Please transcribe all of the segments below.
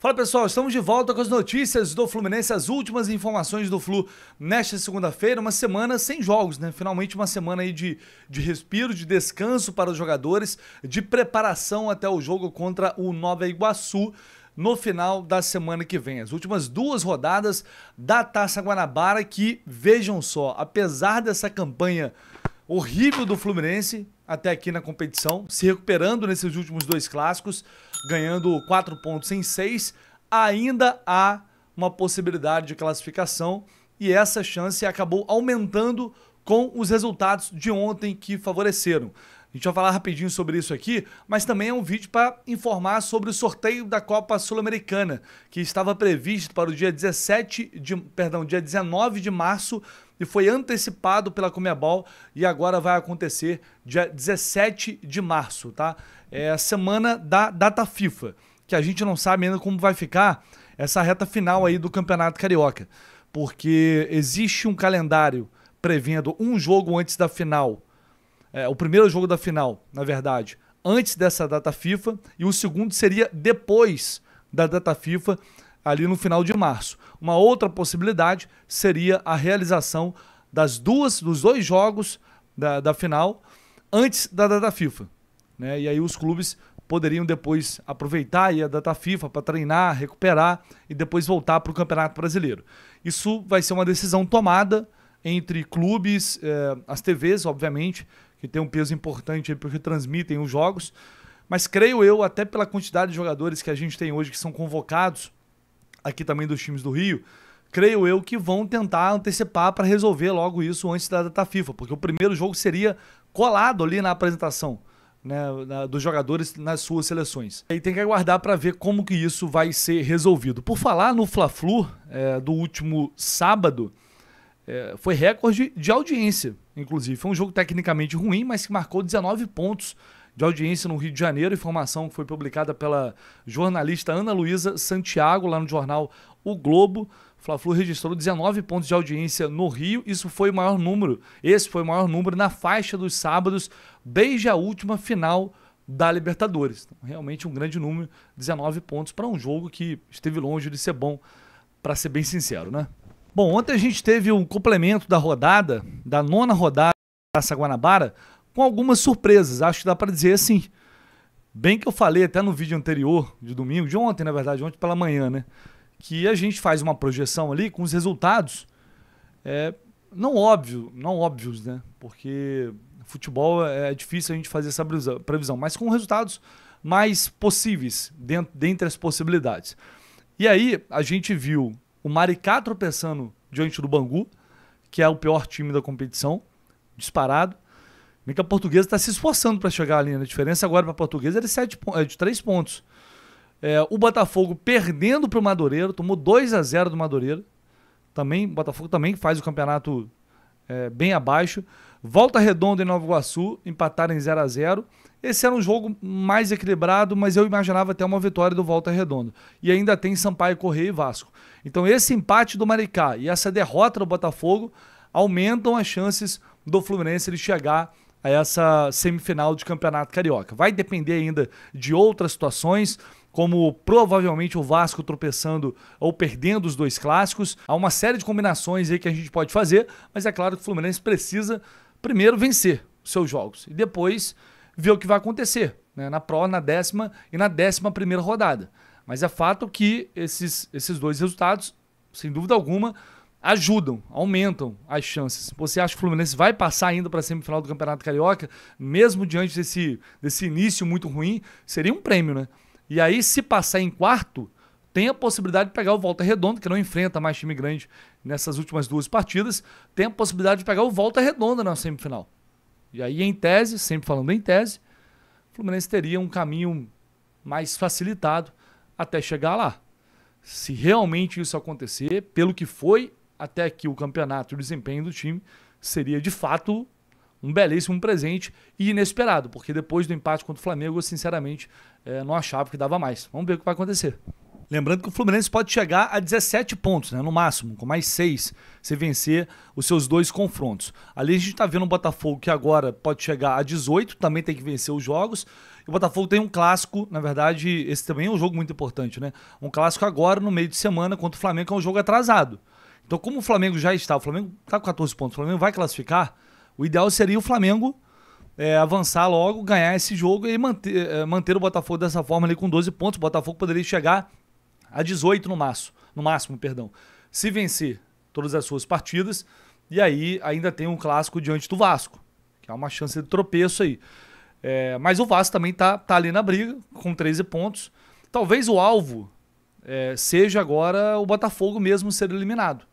Fala pessoal, estamos de volta com as notícias do Fluminense, as últimas informações do Flu nesta segunda-feira, uma semana sem jogos, né? Finalmente uma semana aí de respiro, de descanso para os jogadores, de preparação até o jogo contra o Nova Iguaçu no final da semana que vem. As últimas duas rodadas da Taça Guanabara que, vejam só, apesar dessa campanha horrível do Fluminense até aqui na competição, se recuperando nesses últimos dois clássicos, ganhando 4 pontos em 6, ainda há uma possibilidade de classificação e essa chance acabou aumentando com os resultados de ontem que favoreceram. A gente vai falar rapidinho sobre isso aqui, mas também é um vídeo para informar sobre o sorteio da Copa Sul-Americana, que estava previsto para o dia 19 de março e foi antecipado pela Conmebol e agora vai acontecer dia 17 de março, tá? É a semana da data FIFA, que a gente não sabe ainda como vai ficar essa reta final aí do Campeonato Carioca, porque existe um calendário prevendo um jogo antes da final, o primeiro jogo da final, na verdade, antes dessa data FIFA, e o segundo seria depois da data FIFA, ali no final de março. Uma outra possibilidade seria a realização dos dois jogos da final antes da data FIFA, né? E aí os clubes poderiam depois aproveitar aí a data FIFA para treinar, recuperar e depois voltar para o Campeonato Brasileiro. Isso vai ser uma decisão tomada entre clubes, as TVs, obviamente, que tem um peso importante aí porque transmitem os jogos, mas creio eu, até pela quantidade de jogadores que a gente tem hoje que são convocados, aqui também dos times do Rio, creio eu que vão tentar antecipar para resolver logo isso antes da data FIFA, porque o primeiro jogo seria colado ali na apresentação, né, dos jogadores nas suas seleções. E tem que aguardar para ver como que isso vai ser resolvido. Por falar no Fla-Flu do último sábado, foi recorde de audiência, inclusive. Foi um jogo tecnicamente ruim, mas que marcou 19 pontos de audiência no Rio de Janeiro, informação que foi publicada pela jornalista Ana Luísa Santiago, lá no jornal O Globo. O Fla-Flu registrou 19 pontos de audiência no Rio, esse foi o maior número na faixa dos sábados, desde a última final da Libertadores. Então, realmente um grande número, 19 pontos para um jogo que esteve longe de ser bom, para ser bem sincero, né? Bom, ontem a gente teve um complemento da rodada, da nona rodada da Taça Guanabara, com algumas surpresas, acho que dá para dizer assim. Bem que eu falei até no vídeo anterior, de domingo, de ontem, na verdade, ontem pela manhã, né? Que a gente faz uma projeção ali com os resultados não óbvios, né? Porque futebol é difícil a gente fazer essa previsão, mas com resultados mais possíveis, dentre as possibilidades. E aí a gente viu o Maricá tropeçando diante do Bangu, que é o pior time da competição, disparado. A Portuguesa está se esforçando para chegar ali, né? A diferença agora para a Portuguesa é de 3 pontos. O Botafogo perdendo para o Madureira, tomou 2-0 do Madureira. O Botafogo também faz o campeonato bem abaixo. Volta Redonda e Nova Iguaçu empataram em 0-0. Esse era um jogo mais equilibrado, mas eu imaginava até uma vitória do Volta Redonda. E ainda tem Sampaio Corrêa e Vasco. Então esse empate do Maricá e essa derrota do Botafogo aumentam as chances do Fluminense de chegar a essa semifinal de Campeonato Carioca. Vai depender ainda de outras situações, como provavelmente o Vasco tropeçando ou perdendo os dois clássicos. Há uma série de combinações aí que a gente pode fazer, mas é claro que o Fluminense precisa primeiro vencer os seus jogos e depois ver o que vai acontecer, né, na 10ª e na 11ª rodada. Mas é fato que esses dois resultados, sem dúvida alguma, ajudam, aumentam as chances. Você acha que o Fluminense vai passar ainda para a semifinal do Campeonato Carioca, mesmo diante desse início muito ruim? Seria um prêmio, né? E aí, se passar em quarto, tem a possibilidade de pegar o Volta Redonda, que não enfrenta mais time grande nessas últimas duas partidas, tem a possibilidade de pegar o Volta Redonda na semifinal. E aí, em tese, sempre falando em tese, o Fluminense teria um caminho mais facilitado até chegar lá. Se realmente isso acontecer, pelo que foi até aqui o campeonato e o desempenho do time, seria de fato um belíssimo presente e inesperado, porque depois do empate contra o Flamengo, eu sinceramente não achava que dava mais. Vamos ver o que vai acontecer. Lembrando que o Fluminense pode chegar a 17 pontos, né, no máximo, com mais 6, se vencer os seus 2 confrontos. Ali a gente está vendo o Botafogo que agora pode chegar a 18, também tem que vencer os jogos, E o Botafogo tem um clássico, na verdade, esse também é um jogo muito importante, né? Um clássico agora, no meio de semana, contra o Flamengo, que é um jogo atrasado. Então, como o Flamengo já está, o Flamengo está com 14 pontos, o Flamengo vai classificar, o ideal seria o Flamengo avançar logo, ganhar esse jogo e manter o Botafogo dessa forma ali com 12 pontos. O Botafogo poderia chegar a 18 no máximo, perdão. Se vencer todas as suas partidas, e aí ainda tem um clássico diante do Vasco, que é uma chance de tropeço aí. Mas o Vasco também tá ali na briga, com 13 pontos. Talvez o alvo seja agora o Botafogo mesmo ser eliminado.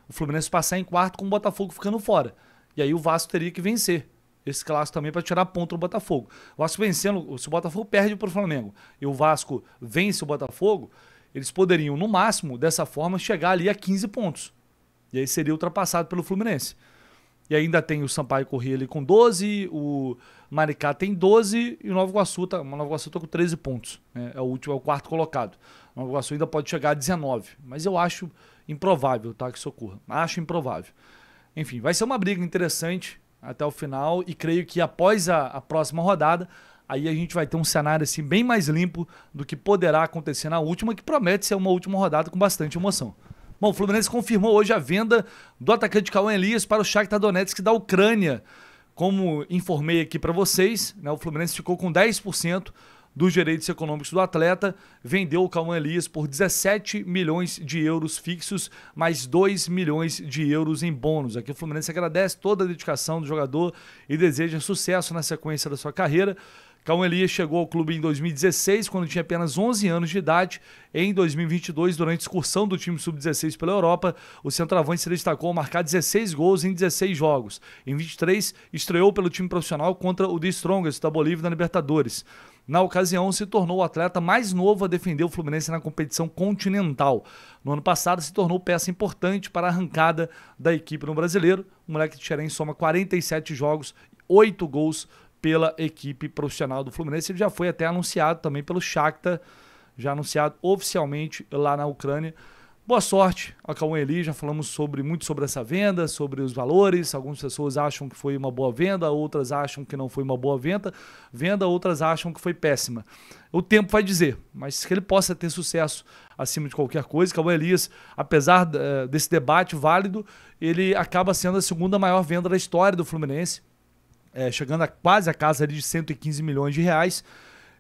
O Fluminense passar em quarto com o Botafogo ficando fora. E aí o Vasco teria que vencer esse clássico também para tirar ponto do Botafogo. O Vasco vencendo, se o Botafogo perde para o Flamengo e o Vasco vence o Botafogo, eles poderiam, no máximo, dessa forma, chegar ali a 15 pontos. E aí seria ultrapassado pelo Fluminense. E ainda tem o Sampaio Corrêa ali com 12, o Maricá tem 12 e o Nova Iguaçu tá com 13 pontos. É o quarto colocado. O Nova Iguaçu ainda pode chegar a 19, mas eu acho improvável, tá, que isso ocorra. Acho improvável. Enfim, vai ser uma briga interessante até o final e creio que após a próxima rodada, aí a gente vai ter um cenário assim bem mais limpo do que poderá acontecer na última, que promete ser uma última rodada com bastante emoção. Bom, o Fluminense confirmou hoje a venda do atacante Cauã Elias para o Shakhtar Donetsk da Ucrânia. Como informei aqui para vocês, né, o Fluminense ficou com 10% dos direitos econômicos do atleta, vendeu o Cauã Elias por 17 milhões de euros fixos, mais 2 milhões de euros em bônus. Aqui o Fluminense agradece toda a dedicação do jogador e deseja sucesso na sequência da sua carreira. Cauã Elias chegou ao clube em 2016, quando tinha apenas 11 anos de idade. Em 2022, durante a excursão do time sub-16 pela Europa, o centroavante se destacou ao marcar 16 gols em 16 jogos. Em 23, estreou pelo time profissional contra o The Strongest da Bolívia na Libertadores. Na ocasião, se tornou o atleta mais novo a defender o Fluminense na competição continental. No ano passado, se tornou peça importante para a arrancada da equipe no Brasileiro. O moleque de Xerém soma 47 jogos, 8 gols pela equipe profissional do Fluminense. Ele já foi até anunciado também pelo Shakhtar, já anunciado oficialmente lá na Ucrânia. Boa sorte ao Cauã Elias, já falamos muito sobre essa venda, sobre os valores. Algumas pessoas acham que foi uma boa venda, outras acham que não foi uma boa venda, outras acham que foi péssima. O tempo vai dizer, mas que ele possa ter sucesso acima de qualquer coisa. Cauã Elias, apesar desse debate válido, ele acaba sendo a segunda maior venda da história do Fluminense, chegando a quase a casa ali de 115 milhões de reais.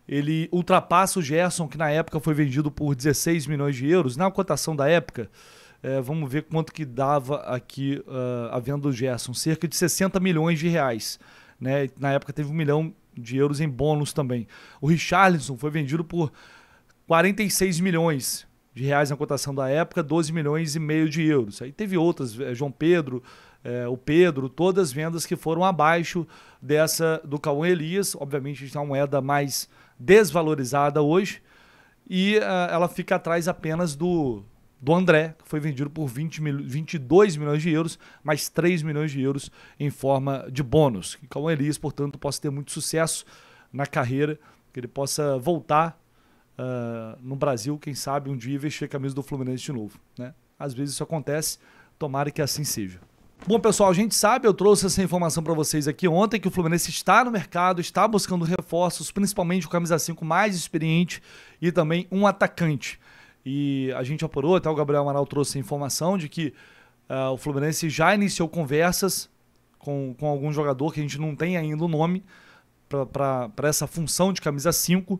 Ele ultrapassa o Gerson, que na época foi vendido por 16 milhões de euros. Na cotação da época, vamos ver quanto que dava aqui a venda do Gerson. Cerca de 60 milhões de reais. Né? Na época teve 1 milhão de euros em bônus também. O Richarlison foi vendido por 46 milhões de reais na cotação da época, 12 milhões e meio de euros. Aí teve outras, João Pedro, o Pedro, todas vendas que foram abaixo dessa do Cauã Elias. Obviamente a gente tem uma moeda mais desvalorizada hoje e ela fica atrás apenas do André, que foi vendido por 22 milhões de euros, mais 3 milhões de euros em forma de bônus. Que Cauã Elias, portanto, possa ter muito sucesso na carreira, que ele possa voltar no Brasil, quem sabe um dia vestir a camisa do Fluminense de novo, né? Às vezes isso acontece, tomara que assim seja. Bom, pessoal, a gente sabe, eu trouxe essa informação para vocês aqui ontem, que o Fluminense está no mercado, está buscando reforços, principalmente o camisa 5 mais experiente e também um atacante. E a gente apurou, até o Gabriel Amaral trouxe a informação de que o Fluminense já iniciou conversas com algum jogador que a gente não tem ainda o nome para essa função de camisa 5,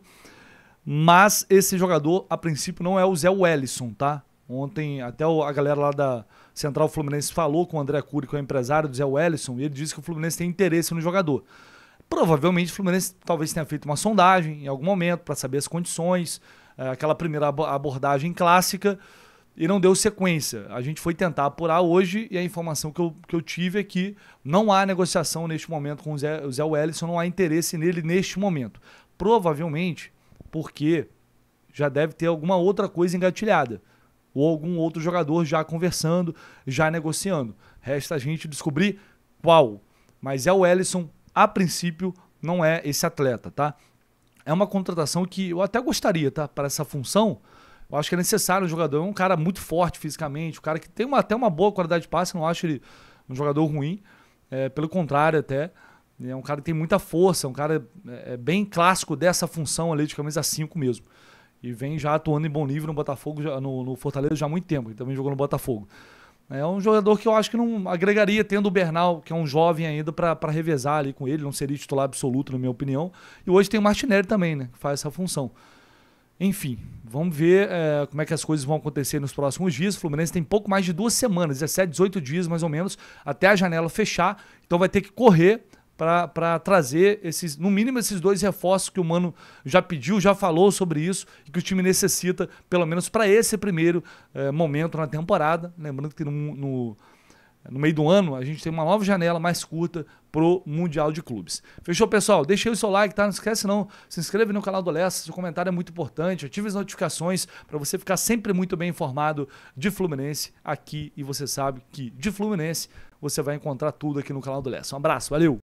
mas esse jogador, a princípio, não é o Zé Wellison, tá? Ontem até a galera lá da Central Fluminense falou com o André Cury, que é o empresário do Zé Wellison, e ele disse que o Fluminense tem interesse no jogador. Provavelmente o Fluminense talvez tenha feito uma sondagem em algum momento para saber as condições, aquela primeira abordagem clássica, e não deu sequência. A gente foi tentar apurar hoje e a informação que eu tive é que não há negociação neste momento com o Zé Wellison, não há interesse nele neste momento. Provavelmente porque já deve ter alguma outra coisa engatilhada, ou algum outro jogador já conversando, já negociando. Resta a gente descobrir qual. Mas o Wellison, a princípio, não é esse atleta, tá? É uma contratação que eu até gostaria, tá? Para essa função, eu acho que é necessário um jogador. É um cara muito forte fisicamente, um cara que tem até uma boa qualidade de passe, não acho ele um jogador ruim, pelo contrário até. É um cara que tem muita força, um cara bem clássico dessa função ali de camisa 5 mesmo. E vem já atuando em bom nível no Botafogo, no Fortaleza já há muito tempo. Ele também jogou no Botafogo. É um jogador que eu acho que não agregaria, tendo o Bernal, que é um jovem ainda, para revezar ali com ele. Não seria titular absoluto, na minha opinião. E hoje tem o Martinelli também, né? Que faz essa função. Enfim, vamos ver como é que as coisas vão acontecer nos próximos dias. O Fluminense tem pouco mais de 2 semanas, 17, 18 dias mais ou menos, até a janela fechar. Então vai ter que correr para trazer no mínimo esses 2 reforços que o Mano já pediu, já falou sobre isso e que o time necessita, pelo menos para esse primeiro momento na temporada. Lembrando que no meio do ano a gente tem uma nova janela mais curta pro Mundial de Clubes. Fechou, pessoal? Deixa aí o seu like, tá? Não esquece não, se inscreve no canal do Lessa, seu comentário é muito importante, ative as notificações para você ficar sempre muito bem informado de Fluminense aqui, e você sabe que de Fluminense você vai encontrar tudo aqui no canal do Lessa. Um abraço, valeu!